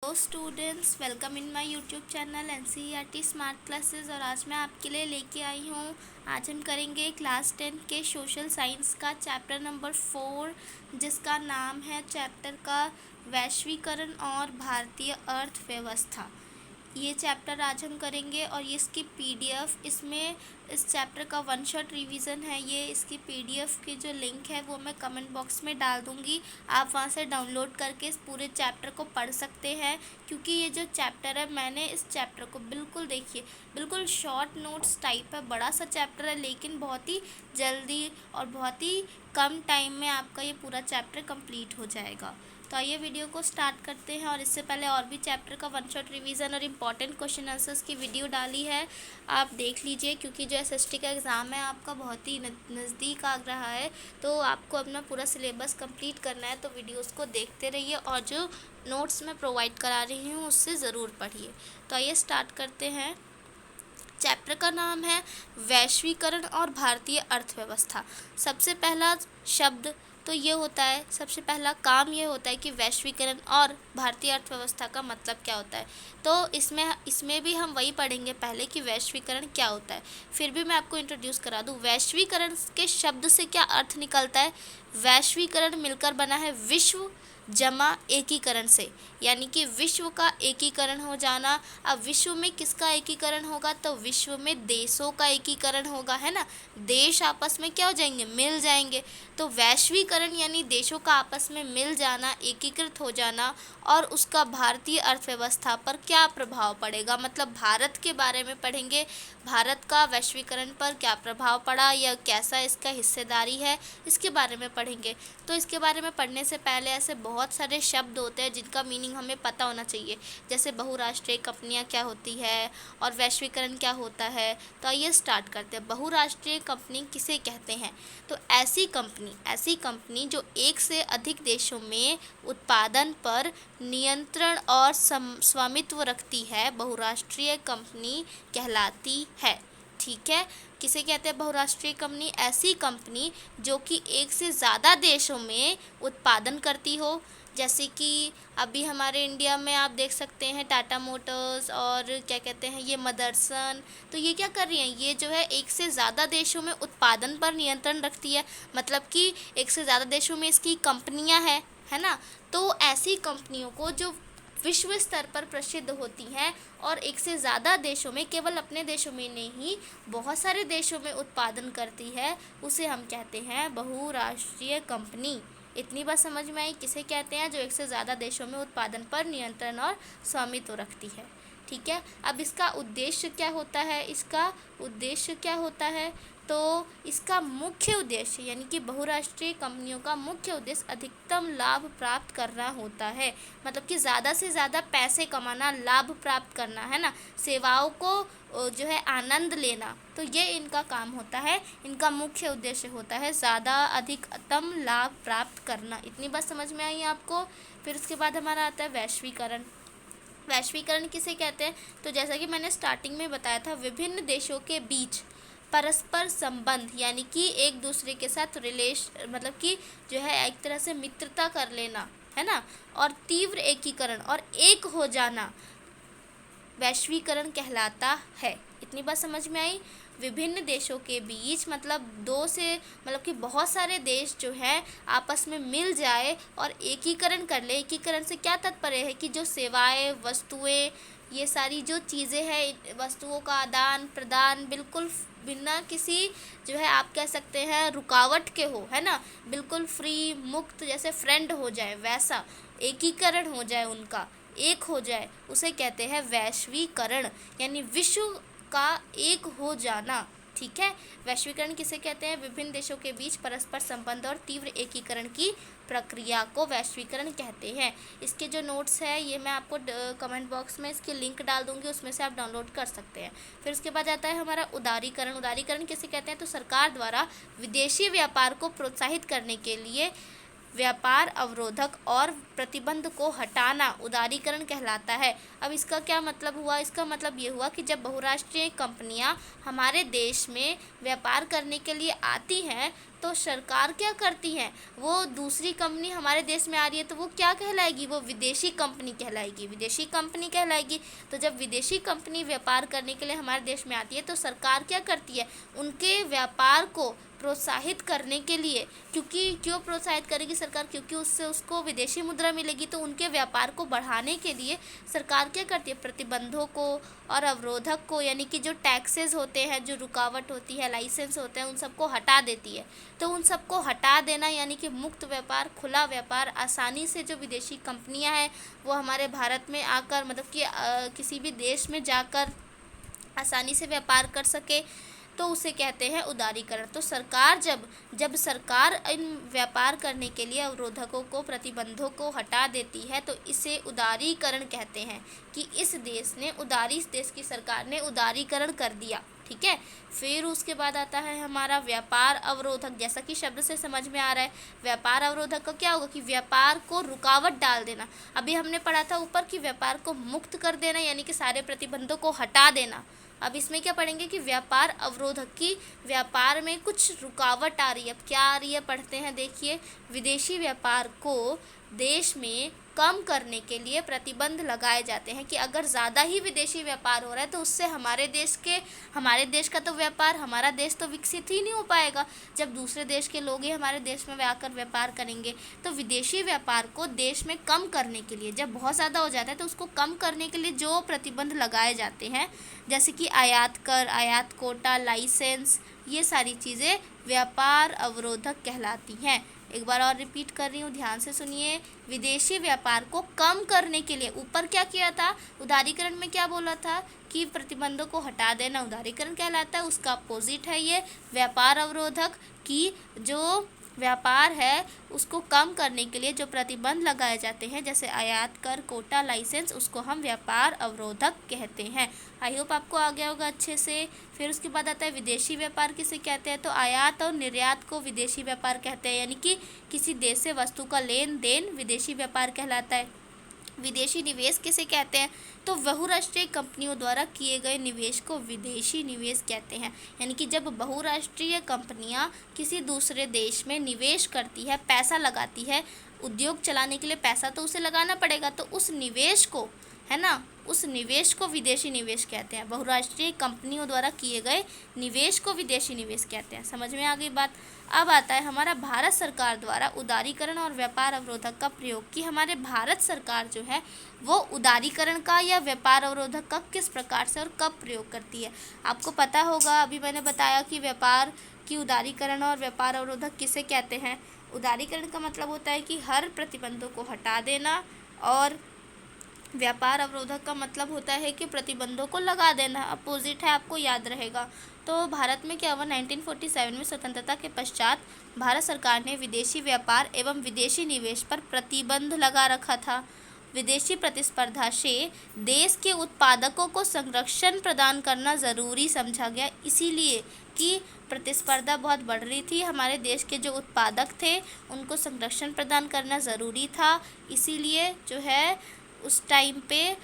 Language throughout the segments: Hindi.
Hello students, welcome in my YouTube channel NCERT smart classes. और आज मैं आपके लिए लेके आई हूँ। आज हम करेंगे क्लास 10 के सोशल साइंस का चैप्टर नंबर 4, जिसका नाम है चैप्टर का वैश्वीकरण और भारतीय अर्थव्यवस्था। ये चैप्टर आज हम करेंगे और ये इसकी पीडीएफ, इसमें इस चैप्टर का वन शॉट रिवीजन है। ये इसकी पीडीएफ की जो लिंक है वो मैं कमेंट बॉक्स में डाल दूँगी। आप वहाँ से डाउनलोड करके इस पूरे चैप्टर को पढ़ सकते हैं, क्योंकि ये जो चैप्टर है, मैंने इस चैप्टर को बिल्कुल शॉर्ट नोट्स टाइप है। बड़ा सा चैप्टर है लेकिन बहुत ही जल्दी और बहुत ही कम टाइम में आपका ये पूरा चैप्टर कंप्लीट हो जाएगा। तो आइए वीडियो को स्टार्ट करते हैं। और इससे पहले और भी चैप्टर का वन शॉट रिवीजन और इम्पॉर्टेंट क्वेश्चन आंसर्स की वीडियो डाली है, आप देख लीजिए, क्योंकि जो एसएसटी का एग्ज़ाम है आपका बहुत ही नज़दीक आ रहा है, तो आपको अपना पूरा सिलेबस कंप्लीट करना है। तो वीडियोस को देखते रहिए और जो नोट्स मैं प्रोवाइड करा रही हूँ उससे ज़रूर पढ़िए। तो आइए स्टार्ट करते हैं। चैप्टर का नाम है वैश्वीकरण और भारतीय अर्थव्यवस्था। सबसे पहला शब्द तो ये होता है, सबसे पहला काम ये होता है कि वैश्वीकरण और भारतीय अर्थव्यवस्था का मतलब क्या होता है। तो इसमें भी हम वही पढ़ेंगे पहले कि वैश्वीकरण क्या होता है। फिर भी मैं आपको इंट्रोड्यूस करा दूँ। वैश्वीकरण के शब्द से क्या अर्थ निकलता है। वैश्वीकरण मिलकर बना है विश्व जमा एकीकरण से, यानी कि विश्व का एकीकरण हो जाना। अब विश्व में किसका एकीकरण होगा, तो विश्व में देशों का एकीकरण होगा, है ना। देश आपस में क्या हो जाएंगे, मिल जाएंगे। तो वैश्वीकरण यानी देशों का आपस में मिल जाना, एकीकृत हो जाना, और उसका भारतीय अर्थव्यवस्था पर क्या प्रभाव पड़ेगा, मतलब भारत के बारे में पढ़ेंगे। भारत का वैश्वीकरण पर क्या प्रभाव पड़ा या कैसा इसका हिस्सेदारी है, इसके बारे में पढ़ेंगे। तो इसके बारे में पढ़ने से पहले ऐसे बहुत सारे शब्द होते हैं जिनका मीनिंग हमें पता होना चाहिए, जैसे बहुराष्ट्रीय कंपनियां क्या होती है और वैश्वीकरण क्या होता है। तो आइए स्टार्ट करते हैं। बहुराष्ट्रीय कंपनी किसे कहते हैं, तो ऐसी कंपनी जो एक से अधिक देशों में उत्पादन पर नियंत्रण और स्वामित्व रखती है, बहुराष्ट्रीय कंपनी कहलाती है। ठीक है, किसे कहते हैं बहुराष्ट्रीय कंपनी, ऐसी कंपनी जो कि एक से ज़्यादा देशों में उत्पादन करती हो। जैसे कि अभी हमारे इंडिया में आप देख सकते हैं टाटा मोटर्स और क्या कहते हैं ये मदरसन। तो ये क्या कर रही हैं, ये जो है एक से ज़्यादा देशों में उत्पादन पर नियंत्रण रखती है, मतलब कि एक से ज़्यादा देशों में इसकी कंपनियां हैं, है ना। तो ऐसी कंपनियों को जो विश्व स्तर पर प्रसिद्ध होती हैं और एक से ज़्यादा देशों में, केवल अपने देशों में नहीं बहुत सारे देशों में उत्पादन करती है, उसे हम कहते हैं बहुराष्ट्रीय कंपनी। इतनी बात समझ में आई, किसे कहते हैं, जो एक से ज़्यादा देशों में उत्पादन पर नियंत्रण और स्वामित्व रखती है। ठीक है, अब इसका उद्देश्य क्या होता है, तो इसका मुख्य उद्देश्य यानी कि बहुराष्ट्रीय कंपनियों का मुख्य उद्देश्य अधिकतम लाभ प्राप्त करना होता है, मतलब कि ज़्यादा से ज़्यादा पैसे कमाना, लाभ प्राप्त करना, है ना, सेवाओं को जो है आनंद लेना। तो ये इनका काम होता है, इनका मुख्य उद्देश्य होता है ज़्यादा अधिकतम लाभ प्राप्त करना। इतनी बात समझ में आई आपको। फिर उसके बाद हमारा आता है वैश्वीकरण। वैश्वीकरण किसे कहते हैं, तो जैसा कि मैंने स्टार्टिंग में बताया था, विभिन्न देशों के बीच परस्पर संबंध, यानी कि एक दूसरे के साथ मतलब कि जो है एक तरह से मित्रता कर लेना, है ना, और तीव्र एकीकरण और एक हो जाना वैश्वीकरण कहलाता है। इतनी बात समझ में आई। विभिन्न देशों के बीच मतलब कि बहुत सारे देश जो हैं आपस में मिल जाए और एकीकरण कर ले। एकीकरण से क्या तात्पर्य है कि जो सेवाएं, वस्तुएं, ये सारी जो चीज़ें हैं, वस्तुओं का आदान प्रदान बिल्कुल बिना किसी जो है आप कह सकते हैं रुकावट के हो, है ना, बिल्कुल फ्री मुक्त, जैसे फ्रेंड हो जाए वैसा एकीकरण हो जाए, उनका एक हो जाए, उसे कहते हैं वैश्वीकरण, यानी विश्व का एक हो जाना। ठीक है, वैश्वीकरण किसे कहते हैं, विभिन्न देशों के बीच परस्पर संबंध और तीव्र एकीकरण की प्रक्रिया को वैश्वीकरण कहते हैं। इसके जो नोट्स है ये मैं आपको कमेंट बॉक्स में इसकी लिंक डाल दूंगी, उसमें से आप डाउनलोड कर सकते हैं। फिर उसके बाद आता है हमारा उदारीकरण। उदारीकरण किसे कहते हैं, तो सरकार द्वारा विदेशी व्यापार को प्रोत्साहित करने के लिए व्यापार अवरोधक और प्रतिबंध को हटाना उदारीकरण कहलाता है। अब इसका क्या मतलब हुआ? इसका मतलब ये हुआ कि जब बहुराष्ट्रीय कंपनियां हमारे देश में व्यापार करने के लिए आती हैं तो सरकार क्या करती है, वो दूसरी कंपनी हमारे देश में आ रही है तो वो क्या कहलाएगी? वो विदेशी कंपनी कहलाएगी, विदेशी कंपनी कहलाएगी। तो जब विदेशी कंपनी व्यापार करने के लिए हमारे देश में आती है तो सरकार क्या करती है? उनके व्यापार को प्रोत्साहित करने के लिए, क्योंकि क्यों प्रोत्साहित करेगी सरकार? क्योंकि उससे उसको विदेशी मुद्रा मिलेगी। तो उनके व्यापार को बढ़ाने के लिए सरकार क्या करती है? प्रतिबंधों को और अवरोधक को, यानी कि जो टैक्सेस होते हैं, जो रुकावट होती है, लाइसेंस होते हैं, उन सबको हटा देती है। तो उन सबको हटा देना यानी कि मुक्त व्यापार, खुला व्यापार, आसानी से जो विदेशी कंपनियां हैं वो हमारे भारत में आकर, मतलब कि किसी भी देश में जाकर आसानी से व्यापार कर सके, तो उसे कहते हैं उदारीकरण। तो सरकार जब सरकार इन व्यापार करने के लिए अवरोधकों को, प्रतिबंधों को हटा देती है तो इसे उदारीकरण कहते हैं, कि इस देश की सरकार ने उदारीकरण कर दिया। ठीक है। फिर उसके बाद आता है हमारा व्यापार अवरोधक। जैसा कि शब्द से समझ में आ रहा है, व्यापार अवरोधक का क्या होगा कि व्यापार को रुकावट डाल देना। अभी हमने पढ़ा था ऊपर कि व्यापार को मुक्त कर देना, यानी कि सारे प्रतिबंधों को हटा देना। अब इसमें क्या पढ़ेंगे कि व्यापार अवरोधक की व्यापार में कुछ रुकावट आ रही है। अब क्या आ रही है पढ़ते हैं, देखिए। विदेशी व्यापार को देश में कम करने के लिए प्रतिबंध लगाए जाते हैं कि अगर ज़्यादा ही विदेशी व्यापार हो रहा है तो उससे हमारे देश का तो व्यापार, हमारा देश तो विकसित ही नहीं हो पाएगा। जब दूसरे देश के लोग ही हमारे देश में आकर व्यापार करेंगे तो विदेशी व्यापार को देश में कम करने के लिए, जब बहुत ज़्यादा हो जाता है तो उसको कम करने के लिए जो प्रतिबंध लगाए जाते हैं, जैसे कि आयात कर, आयात कोटा, लाइसेंस, ये सारी चीज़ें व्यापार अवरोधक कहलाती हैं। एक बार और रिपीट कर रही हूँ, ध्यान से सुनिए। विदेशी व्यापार को कम करने के लिए ऊपर क्या किया था? उदारीकरण में क्या बोला था कि प्रतिबंधों को हटा देना उदारीकरण कहलाता है। उसका अपोजिट है ये व्यापार अवरोधक, की जो व्यापार है उसको कम करने के लिए जो प्रतिबंध लगाए जाते हैं, जैसे आयात कर, कोटा, लाइसेंस, उसको हम व्यापार अवरोधक कहते हैं। आई होप आपको आ गया होगा अच्छे से। फिर उसके बाद आता है विदेशी व्यापार किसे कहते हैं? तो आयात और निर्यात को विदेशी व्यापार कहते हैं, यानी कि किसी देश से वस्तु का लेन देन विदेशी व्यापार कहलाता है। विदेशी निवेश किसे कहते हैं? तो बहुराष्ट्रीय कंपनियों द्वारा किए गए निवेश को विदेशी निवेश कहते हैं। यानी कि जब बहुराष्ट्रीय कंपनियां किसी दूसरे देश में निवेश करती है, पैसा लगाती है, उद्योग चलाने के लिए पैसा तो उसे लगाना पड़ेगा, तो उस निवेश को, है ना, उस निवेश को विदेशी निवेश कहते हैं। बहुराष्ट्रीय कंपनियों द्वारा किए गए निवेश को विदेशी निवेश कहते हैं। समझ में आ गई बात। अब आता है हमारा भारत सरकार द्वारा उदारीकरण और व्यापार अवरोधक का प्रयोग, कि हमारे भारत सरकार जो है वो उदारीकरण का या व्यापार अवरोधक का किस प्रकार से और कब प्रयोग करती है। आपको पता होगा, अभी मैंने बताया कि व्यापार की उदारीकरण और व्यापार अवरोधक किसे कहते हैं। उदारीकरण का मतलब होता है कि हर प्रतिबंधों को हटा देना, और व्यापार अवरोधक का मतलब होता है कि प्रतिबंधों को लगा देना। अपोजिट है, आपको याद रहेगा। तो भारत में क्या हुआ, 1947 में स्वतंत्रता के पश्चात भारत सरकार ने विदेशी व्यापार एवं विदेशी निवेश पर प्रतिबंध लगा रखा था। विदेशी प्रतिस्पर्धा से देश के उत्पादकों को संरक्षण प्रदान करना ज़रूरी समझा गया, इसीलिए कि प्रतिस्पर्धा बहुत बढ़ रही थी। हमारे देश के जो उत्पादक थे उनको संरक्षण प्रदान करना ज़रूरी था, इसीलिए जो है उस टाइम पे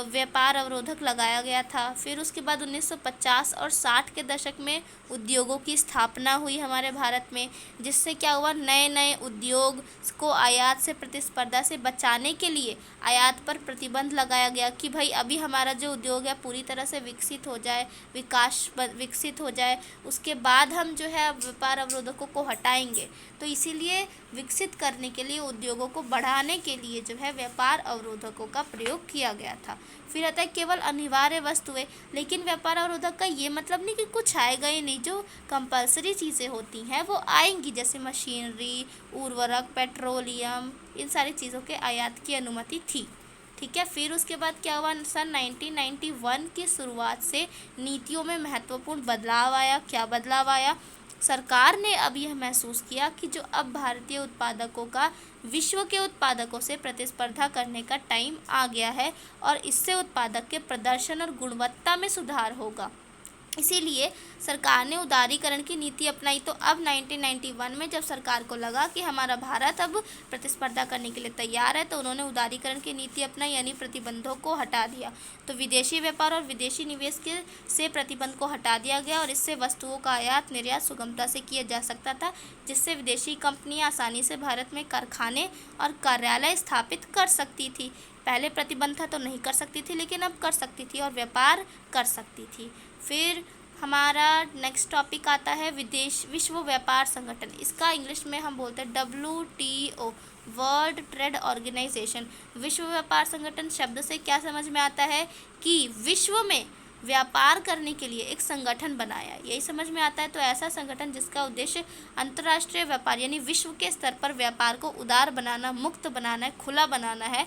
व्यापार अवरोधक लगाया गया था। फिर उसके बाद 1950 और 60 के दशक में उद्योगों की स्थापना हुई हमारे भारत में, जिससे क्या हुआ, नए नए उद्योग को आयात से, प्रतिस्पर्धा से बचाने के लिए आयात पर प्रतिबंध लगाया गया कि भाई अभी हमारा जो उद्योग है पूरी तरह से विकसित हो जाए, विकसित हो जाए, उसके बाद हम जो है व्यापार अवरोधकों को हटाएंगे। तो इसीलिए विकसित करने के लिए, उद्योगों को बढ़ाने के लिए जो है व्यापार अवरोधकों का प्रयोग किया गया था। फिर आता है केवल अनिवार्य वस्तुएं, लेकिन व्यापार अवरोधक का ये मतलब नहीं कि कुछ आएगा ही नहीं। जो कंपलसरी चीज़ें होती हैं वो आएंगी, जैसे मशीनरी, उर्वरक, पेट्रोलियम, इन सारी चीज़ों के आयात की अनुमति थी। ठीक है। फिर उसके बाद क्या हुआ, सन 1991 की शुरुआत से नीतियों में महत्वपूर्ण बदलाव आया। क्या बदलाव आया? सरकार ने अब यह महसूस किया कि जो अब भारतीय उत्पादकों का विश्व के उत्पादकों से प्रतिस्पर्धा करने का टाइम आ गया है, और इससे उत्पादक के प्रदर्शन और गुणवत्ता में सुधार होगा। इसीलिए सरकार ने उदारीकरण की नीति अपनाई। तो अब 1991 में जब सरकार को लगा कि हमारा भारत अब प्रतिस्पर्धा करने के लिए तैयार है, तो उन्होंने उदारीकरण की नीति अपनाई, यानी प्रतिबंधों को हटा दिया। तो विदेशी व्यापार और विदेशी निवेश के से प्रतिबंध को हटा दिया गया और इससे वस्तुओं का आयात निर्यात सुगमता से किया जा सकता था, जिससे विदेशी कंपनियां आसानी से भारत में कारखाने और कार्यालय स्थापित कर सकती थी। पहले प्रतिबंध था तो नहीं कर सकती थी, लेकिन अब कर सकती थी और व्यापार कर सकती थी। फिर हमारा नेक्स्ट टॉपिक आता है विश्व व्यापार संगठन। इसका इंग्लिश में हम बोलते हैं WTO, वर्ल्ड ट्रेड ऑर्गेनाइजेशन। विश्व व्यापार संगठन शब्द से क्या समझ में आता है कि विश्व में व्यापार करने के लिए एक संगठन बनाया है, यही समझ में आता है। तो ऐसा संगठन जिसका उद्देश्य अंतर्राष्ट्रीय व्यापार यानी विश्व के स्तर पर व्यापार को उदार बनाना, मुक्त बनाना है, खुला बनाना है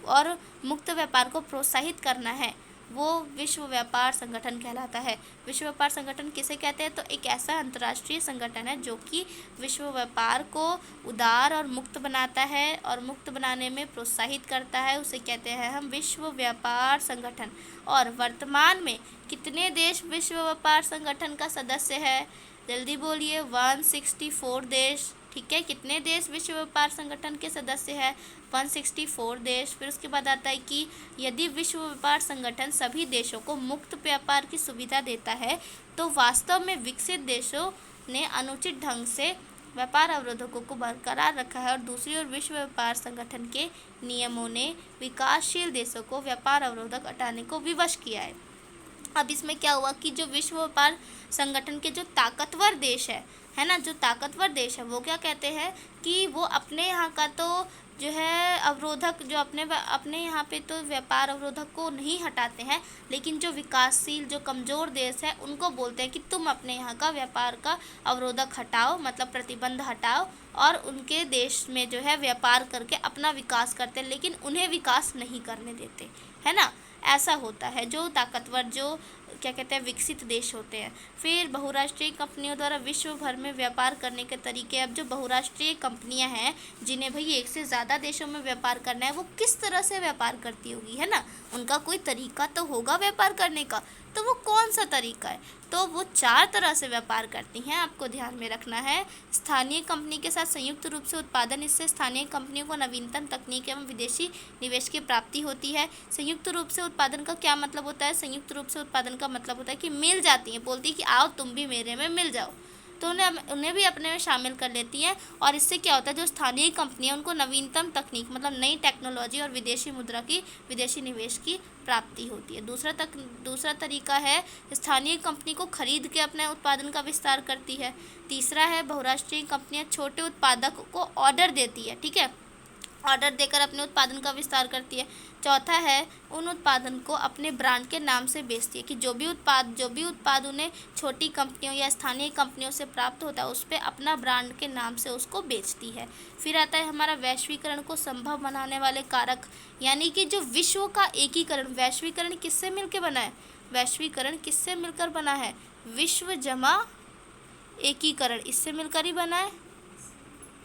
और मुक्त व्यापार को प्रोत्साहित करना है, वो विश्व व्यापार संगठन कहलाता है। विश्व व्यापार संगठन किसे कहते हैं? तो एक ऐसा अंतर्राष्ट्रीय संगठन है जो कि विश्व व्यापार को उदार और मुक्त बनाता है और मुक्त बनाने में प्रोत्साहित करता है, उसे कहते हैं हम विश्व व्यापार संगठन। और वर्तमान में कितने देश विश्व व्यापार संगठन का सदस्य है? जल्दी बोलिए, 164 देश। ठीक है, कितने देश विश्व व्यापार संगठन के सदस्य हैं? 164 देश। फिर उसके बाद आता है कि यदि विश्व व्यापार संगठन सभी देशों को मुक्त व्यापार की सुविधा देता है, तो वास्तव में विकसित देशों ने अनुचित ढंग से व्यापार अवरोधकों को बरकरार रखा है और दूसरी ओर विश्व व्यापार संगठन के नियमों ने विकासशील देशों को व्यापार अवरोधक हटाने को विवश किया है। अब इसमें क्या हुआ कि जो विश्व व्यापार संगठन के जो ताकतवर देश है ना, जो ताकतवर देश है, वो क्या कहते हैं कि वो अपने यहाँ का तो जो है अवरोधक, जो अपने यहाँ पे तो व्यापार अवरोधक को नहीं हटाते हैं, लेकिन जो विकासशील, जो कमज़ोर देश है, उनको बोलते हैं कि तुम अपने यहाँ का व्यापार का अवरोधक हटाओ, मतलब प्रतिबंध हटाओ, और उनके देश में जो है व्यापार करके अपना विकास करते हैं, लेकिन उन्हें विकास नहीं करने देते, है ना। ऐसा होता है जो ताकतवर, जो क्या कहते हैं, विकसित देश होते हैं। फिर बहुराष्ट्रीय कंपनियों द्वारा विश्व भर में व्यापार करने के तरीके। अब जो बहुराष्ट्रीय कंपनियां हैं, जिन्हें भाई एक से ज़्यादा देशों में व्यापार करना है, वो किस तरह से व्यापार करती होगी, है ना। उनका कोई तरीका तो होगा व्यापार करने का, तो वो कौन सा तरीका है? तो वो 4 तरह से व्यापार करती हैं, आपको ध्यान में रखना है। स्थानीय कंपनी के साथ संयुक्त रूप से उत्पादन, इससे स्थानीय कंपनियों को नवीनतम तकनीक एवं विदेशी निवेश की प्राप्ति होती है। संयुक्त रूप से उत्पादन का क्या मतलब होता है? संयुक्त रूप से उत्पादन का मतलब होता है कि मिल जाती हैं, बोलती है कि आओ तुम भी मेरे में मिल जाओ, तो उन्हें भी अपने में शामिल कर लेती हैं। और इससे क्या होता है, जो स्थानीय कंपनी है उनको नवीनतम तकनीक, मतलब नई टेक्नोलॉजी और विदेशी मुद्रा की, विदेशी निवेश की प्राप्ति होती है। दूसरा तरीका है स्थानीय कंपनी को खरीद के अपने उत्पादन का विस्तार करती है। तीसरा है बहुराष्ट्रीय कंपनियां छोटे उत्पादक को ऑर्डर देती है, ठीक है, ऑर्डर देकर अपने उत्पादन का विस्तार करती है। चौथा है उन उत्पादन को अपने ब्रांड के नाम से बेचती है, कि जो भी उत्पाद उन्हें छोटी कंपनियों या स्थानीय कंपनियों से प्राप्त होता है, उस पर अपना ब्रांड के नाम से उसको बेचती है। फिर आता है हमारा वैश्वीकरण को संभव बनाने वाले कारक, यानी कि जो विश्व का एकीकरण, वैश्वीकरण किससे मिलकर बना है? वैश्वीकरण किससे मिलकर बना है? विश्व जमा एकीकरण, इससे मिलकर ही बना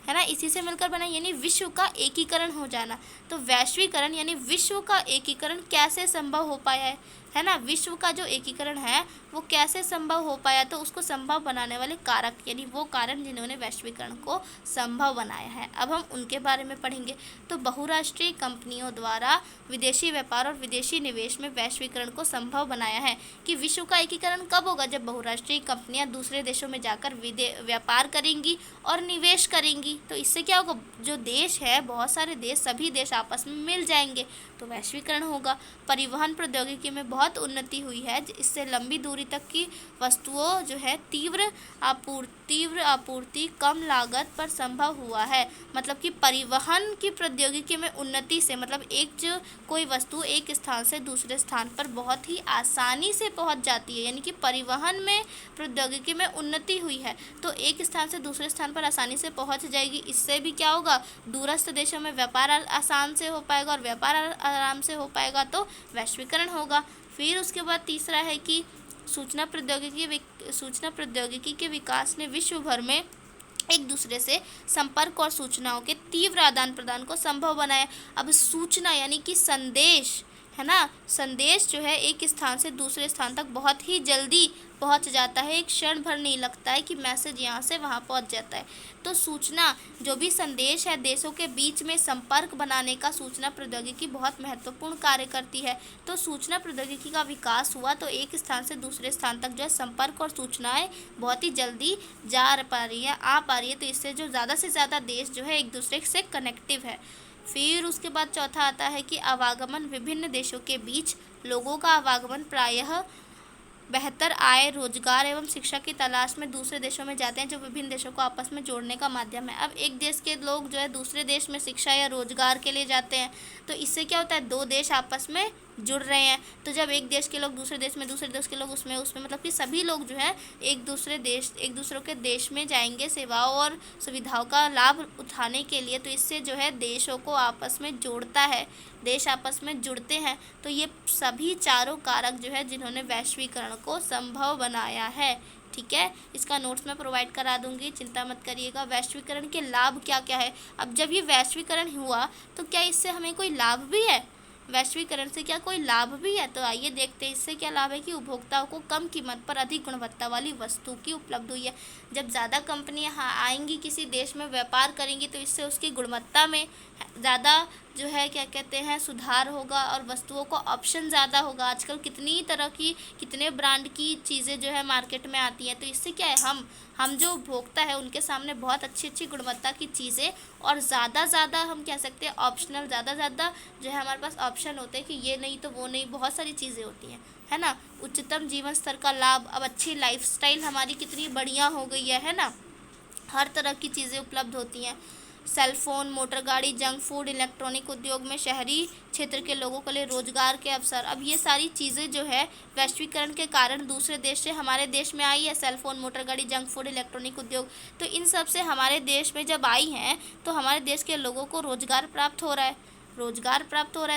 है ना, इसी से मिलकर बना, यानी विश्व का एकीकरण हो जाना। तो वैश्वीकरण यानी विश्व का एकीकरण कैसे संभव हो पाया है ना, विश्व का जो एकीकरण है वो कैसे संभव हो पाया? तो उसको संभव बनाने वाले कारक, यानी वो कारण जिन्होंने वैश्वीकरण को संभव बनाया है। अब हम उनके बारे में पढ़ेंगे। तो बहुराष्ट्रीय कंपनियों द्वारा विदेशी व्यापार और विदेशी निवेश में वैश्वीकरण को संभव बनाया है। कि विश्व का एकीकरण कब होगा? जब बहुराष्ट्रीय कंपनियां दूसरे देशों में जाकर व्यापार करेंगी और निवेश करेंगी। तो इससे क्या होगा, जो देश है, बहुत सारे देश, सभी देश आपस में मिल जाएंगे, तो वैश्वीकरण होगा। परिवहन प्रौद्योगिकी में बहुत उन्नति हुई है, इससे लंबी दूरी तक की वस्तुओं जो है तीव्र आपूर्ति कम लागत पर संभव हुआ है। मतलब कि परिवहन की प्रौद्योगिकी में उन्नति से, मतलब कोई वस्तु एक स्थान से दूसरे स्थान पर बहुत ही आसानी से पहुंच जाती है, यानी कि परिवहन में प्रौद्योगिकी में उन्नति हुई है, तो एक स्थान से दूसरे स्थान पर आसानी से पहुंच जाएगी। इससे भी क्या होगा, दूरस्थ देशों में व्यापार आसान से हो पाएगा और व्यापार आराम से हो पाएगा, तो वैश्वीकरण होगा। फिर उसके बाद तीसरा है कि सूचना प्रौद्योगिकी के विकास ने विश्व भर में एक दूसरे से संपर्क और सूचनाओं के तीव्र आदान प्रदान को संभव बनाया। अब सूचना यानी कि संदेश, है ना। संदेश जो है एक स्थान से दूसरे स्थान तक बहुत ही जल्दी पहुंच जाता है, एक क्षण भर नहीं लगता है कि मैसेज यहाँ से वहाँ पहुंच जाता है। तो सूचना जो भी संदेश है देशों के बीच में संपर्क बनाने का सूचना प्रौद्योगिकी बहुत महत्वपूर्ण कार्य करती है। तो सूचना प्रौद्योगिकी का विकास हुआ तो एक स्थान से दूसरे स्थान तक जो है संपर्क और सूचनाएं बहुत ही जल्दी जा पा रही है, आ पा रही है। तो इससे जो ज़्यादा से ज़्यादा देश जो है एक दूसरे से कनेक्टिव है। फिर उसके बाद चौथा आता है कि आवागमन, विभिन्न देशों के बीच लोगों का आवागमन प्रायः बेहतर आय, रोजगार एवं शिक्षा की तलाश में दूसरे देशों में जाते हैं, जो विभिन्न देशों को आपस में जोड़ने का माध्यम है। अब एक देश के लोग जो है दूसरे देश में शिक्षा या रोजगार के लिए जाते हैं, तो इससे क्या होता है, दो देश आपस में जुड़ रहे हैं। तो जब एक देश के लोग दूसरे देश में, दूसरे देश के लोग उसमें मतलब कि सभी लोग जो है एक दूसरों के देश में जाएंगे सेवाओं और सुविधाओं का लाभ उठाने के लिए। तो इससे जो है देशों को आपस में जोड़ता है, देश आपस में जुड़ते हैं। तो ये सभी चारों कारक जो है जिन्होंने वैश्वीकरण को संभव बनाया है। ठीक है, इसका नोट्स मैं प्रोवाइड करा दूंगी, चिंता मत करिएगा। वैश्वीकरण के लाभ क्या क्या है। अब जब ये वैश्वीकरण हुआ तो क्या इससे हमें कोई लाभ भी है, वैश्वीकरण से क्या कोई लाभ भी है। तो आइए देखते हैं इससे क्या लाभ है कि उपभोक्ताओं को कम कीमत पर अधिक गुणवत्ता वाली वस्तु की उपलब्ध हुई है। जब ज़्यादा कंपनियां आएंगी किसी देश में व्यापार करेंगी तो इससे उसकी गुणवत्ता में ज़्यादा जो है क्या कहते हैं सुधार होगा और वस्तुओं को ऑप्शन ज़्यादा होगा। आजकल कितनी तरह की, कितने ब्रांड की चीज़ें जो है मार्केट में आती हैं। तो इससे क्या है, हम जो उपभोक्ता है उनके सामने बहुत अच्छी अच्छी गुणवत्ता की चीज़ें और ज़्यादा हम कह सकते हैं ऑप्शनल, ज़्यादा जो है हमारे पास ऑप्शन होते हैं कि ये नहीं तो वो नहीं, बहुत सारी चीज़ें होती हैं, है ना। उच्चतम जीवन स्तर का लाभ, अब अच्छी लाइफस्टाइल हमारी कितनी बढ़िया हो गई है ना। हर तरह की चीज़ें उपलब्ध होती हैं। सेल फोन, मोटर गाड़ी, जंक फूड, इलेक्ट्रॉनिक उद्योग में शहरी क्षेत्र के लोगों के लिए रोजगार के अवसर। अब ये सारी चीज़ें जो है वैश्वीकरण के कारण दूसरे देश से हमारे देश में आई है। सेल फोन, मोटर गाड़ी, जंक फूड, इलेक्ट्रॉनिक उद्योग, तो इन सब से हमारे देश में जब आई हैं तो हमारे देश के लोगों को रोजगार प्राप्त हो रहा है,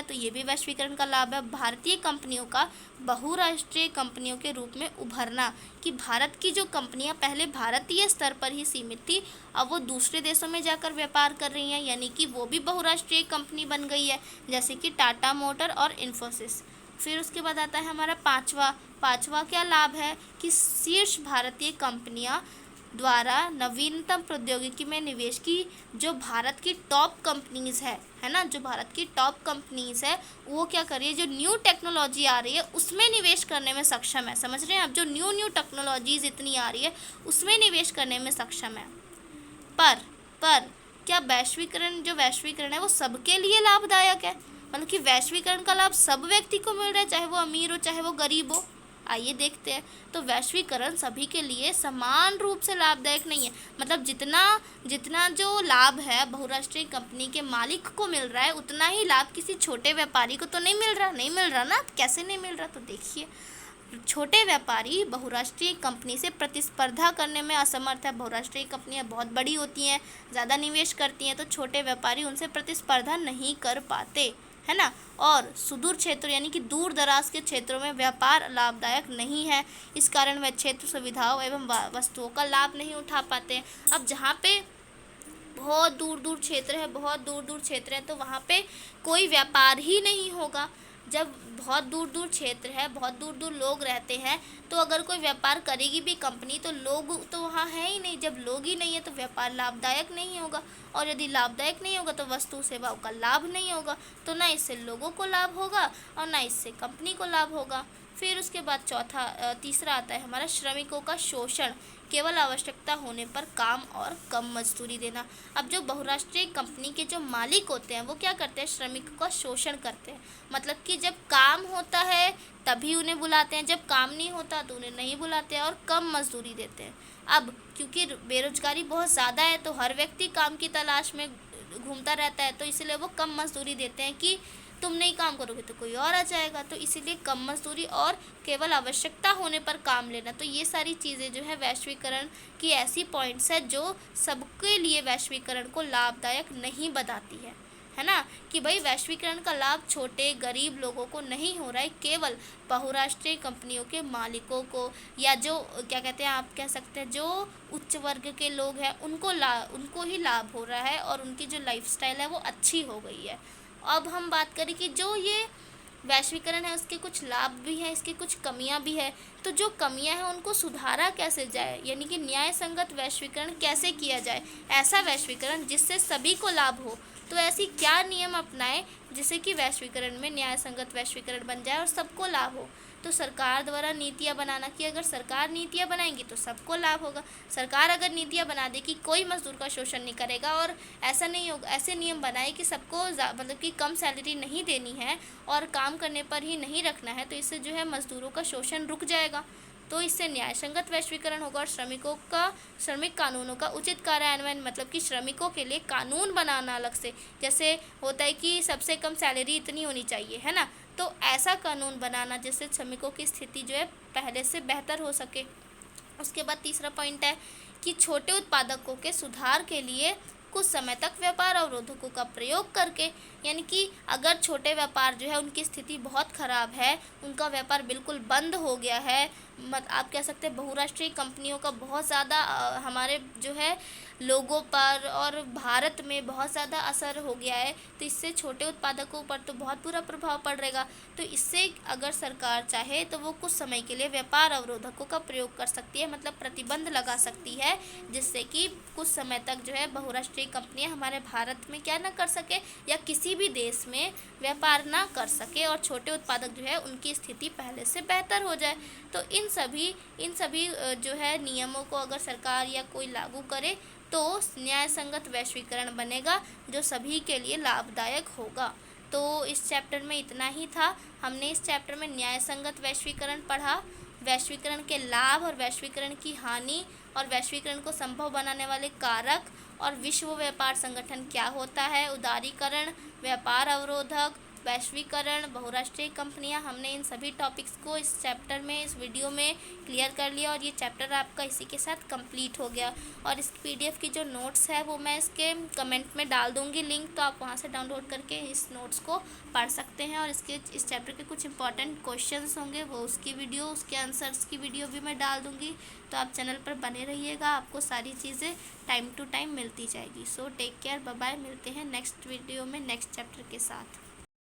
तो ये भी वैश्वीकरण का लाभ है। भारतीय कंपनियों का बहुराष्ट्रीय कंपनियों के रूप में उभरना, कि भारत की जो कंपनियां पहले भारतीय स्तर पर ही सीमित थी, अब वो दूसरे देशों में जाकर व्यापार कर रही हैं, यानी कि वो भी बहुराष्ट्रीय कंपनी बन गई है, जैसे कि टाटा मोटर और इन्फोसिस। फिर उसके बाद आता है हमारा पाँचवा क्या लाभ है कि शीर्ष भारतीय कंपनियां द्वारा नवीनतम प्रौद्योगिकी में निवेश की, जो भारत की टॉप कंपनीज है ना, जो भारत की टॉप कंपनीज है वो क्या कर रही है, जो न्यू टेक्नोलॉजी आ रही है उसमें निवेश करने में सक्षम है। समझ रहे हैं, अब जो न्यू टेक्नोलॉजीज इतनी आ रही है उसमें निवेश करने में सक्षम है। पर क्या वैश्वीकरण है वो सबके लिए लाभदायक है, मतलब कि वैश्वीकरण का लाभ सब व्यक्ति को मिल रहा है, चाहे वो अमीर हो चाहे वो गरीब हो। आइए देखते हैं। तो वैश्वीकरण सभी के लिए समान रूप से लाभदायक नहीं है, मतलब जितना जो लाभ है बहुराष्ट्रीय कंपनी के मालिक को मिल रहा है उतना ही लाभ किसी छोटे व्यापारी को तो नहीं मिल रहा ना। कैसे नहीं मिल रहा, तो देखिए, छोटे व्यापारी बहुराष्ट्रीय कंपनी से प्रतिस्पर्धा करने में असमर्थ है। बहुराष्ट्रीय कंपनियां बहुत बड़ी होती हैं, ज़्यादा निवेश करती हैं, तो छोटे व्यापारी उनसे प्रतिस्पर्धा नहीं कर पाते, है ना। और सुदूर क्षेत्र यानी कि दूर दराज के क्षेत्रों में व्यापार लाभदायक नहीं है, इस कारण वह क्षेत्र सुविधाओं एवं वस्तुओं का लाभ नहीं उठा पाते। अब जहाँ पे बहुत दूर दूर क्षेत्र है तो वहाँ पे कोई व्यापार ही नहीं होगा। जब बहुत दूर क्षेत्र है, बहुत दूर लोग रहते हैं, तो अगर कोई व्यापार करेगी भी कंपनी तो लोग तो वहाँ है ही नहीं। जब लोग ही नहीं है तो व्यापार लाभदायक नहीं होगा, और यदि लाभदायक नहीं होगा तो वस्तु सेवाओं का लाभ नहीं होगा, तो ना इससे लोगों को लाभ होगा और ना इससे कंपनी को लाभ होगा। फिर उसके बाद तीसरा आता है हमारा श्रमिकों का शोषण, केवल आवश्यकता होने पर काम और कम मजदूरी देना। अब जो बहुराष्ट्रीय कंपनी के जो मालिक होते हैं वो क्या करते हैं, श्रमिकों का शोषण करते हैं, मतलब कि जब काम होता है तभी उन्हें बुलाते हैं, जब काम नहीं होता तो उन्हें नहीं बुलाते हैं और कम मजदूरी देते हैं। अब क्योंकि बेरोजगारी बहुत ज़्यादा है तो हर व्यक्ति काम की तलाश में घूमता रहता है, तो इसलिए वो कम मजदूरी देते हैं कि तुम नहीं काम करोगे तो कोई और आ जाएगा, तो इसीलिए कम मजदूरी और केवल आवश्यकता होने पर काम लेना। तो ये सारी चीज़ें जो है वैश्वीकरण की ऐसी पॉइंट्स है जो सबके लिए वैश्वीकरण को लाभदायक नहीं बताती है ना, कि भाई वैश्वीकरण का लाभ छोटे गरीब लोगों को नहीं हो रहा है, केवल बहुराष्ट्रीय कंपनियों के मालिकों को, या जो क्या कहते हैं आप कह सकते हैं जो उच्च वर्ग के लोग हैं उनको ही लाभ हो रहा है और उनकी जो लाइफस्टाइल है वो अच्छी हो गई है। अब हम बात करें कि जो ये वैश्वीकरण है उसके कुछ लाभ भी हैं, इसकी कुछ कमियां भी है। तो जो कमियां हैं उनको सुधारा कैसे जाए, यानी कि न्याय संगत वैश्वीकरण कैसे किया जाए, ऐसा वैश्वीकरण जिससे सभी को लाभ हो। तो ऐसी क्या नियम अपनाएं जिससे कि वैश्वीकरण में न्याय संगत वैश्वीकरण बन जाए और सबको लाभ हो। तो सरकार द्वारा नीतियाँ बनाना, कि अगर सरकार नीतियाँ बनाएंगी तो सबको लाभ होगा। सरकार अगर नीतियाँ बना दे कि कोई मजदूर का शोषण नहीं करेगा और ऐसा नहीं होगा, ऐसे नियम बनाए कि सबको मतलब कि कम सैलरी नहीं देनी है और काम करने पर ही नहीं रखना है, तो इससे जो है मजदूरों का शोषण रुक जाएगा। तो इससे न्याय संगत वैश्वीकरण होगा और श्रमिक कानूनों का उचित कार्यान्वयन, मतलब कि श्रमिकों के लिए कानून बनाना अलग से, जैसे होता है कि सबसे कम सैलरी इतनी होनी चाहिए, है ना। तो ऐसा कानून बनाना जिससे श्रमिकों की स्थिति जो है पहले से बेहतर हो सके। उसके बाद तीसरा पॉइंट है कि छोटे उत्पादकों के सुधार के लिए कुछ समय तक व्यापार अवरोधकों का प्रयोग करके, यानी कि अगर छोटे व्यापार जो है उनकी स्थिति बहुत ख़राब है, उनका व्यापार बिल्कुल बंद हो गया है, मत आप कह सकते हैं बहुराष्ट्रीय कंपनियों का बहुत ज़्यादा हमारे जो है लोगों पर और भारत में बहुत ज़्यादा असर हो गया है, तो इससे छोटे उत्पादकों पर तो बहुत बुरा प्रभाव पड़ेगा। तो इससे अगर सरकार चाहे तो वो कुछ समय के लिए व्यापार अवरोधकों का प्रयोग कर सकती है, मतलब प्रतिबंध लगा सकती है, जिससे कि कुछ समय तक जो है बहुराष्ट्रीय कंपनियां हमारे भारत में क्या ना कर सके या किसी भी देश में व्यापार ना कर सके और छोटे उत्पादक जो है उनकी स्थिति पहले से बेहतर हो जाए। तो इन सभी जो है नियमों को अगर सरकार या कोई लागू करे तो न्याय संगत वैश्वीकरण बनेगा जो सभी के लिए लाभदायक होगा। तो इस चैप्टर में इतना ही था। हमने इस चैप्टर में न्याय संगत वैश्वीकरण पढ़ा, वैश्वीकरण के लाभ और वैश्वीकरण की हानि और वैश्वीकरण को संभव बनाने वाले कारक और विश्व व्यापार संगठन क्या होता है, उदारीकरण, व्यापार अवरोधक, वैश्वीकरण, बहुराष्ट्रीय कंपनियां, हमने इन सभी टॉपिक्स को इस चैप्टर में, इस वीडियो में क्लियर कर लिया और ये चैप्टर आपका इसी के साथ कंप्लीट हो गया। और इस पीडीएफ की जो नोट्स है वो मैं इसके कमेंट में डाल दूँगी लिंक, तो आप वहाँ से डाउनलोड करके इस नोट्स को पढ़ सकते हैं। और इस चैप्टर के कुछ इंपॉर्टेंट क्वेश्चंस होंगे वो उसकी वीडियो, उसके आंसर्स की वीडियो भी मैं डाल दूँगी। तो आप चैनल पर बने रहिएगा, आपको सारी चीज़ें टाइम टू टाइम मिलती जाएगी। So take care, bye bye, मिलते हैं नेक्स्ट वीडियो में नेक्स्ट चैप्टर के साथ।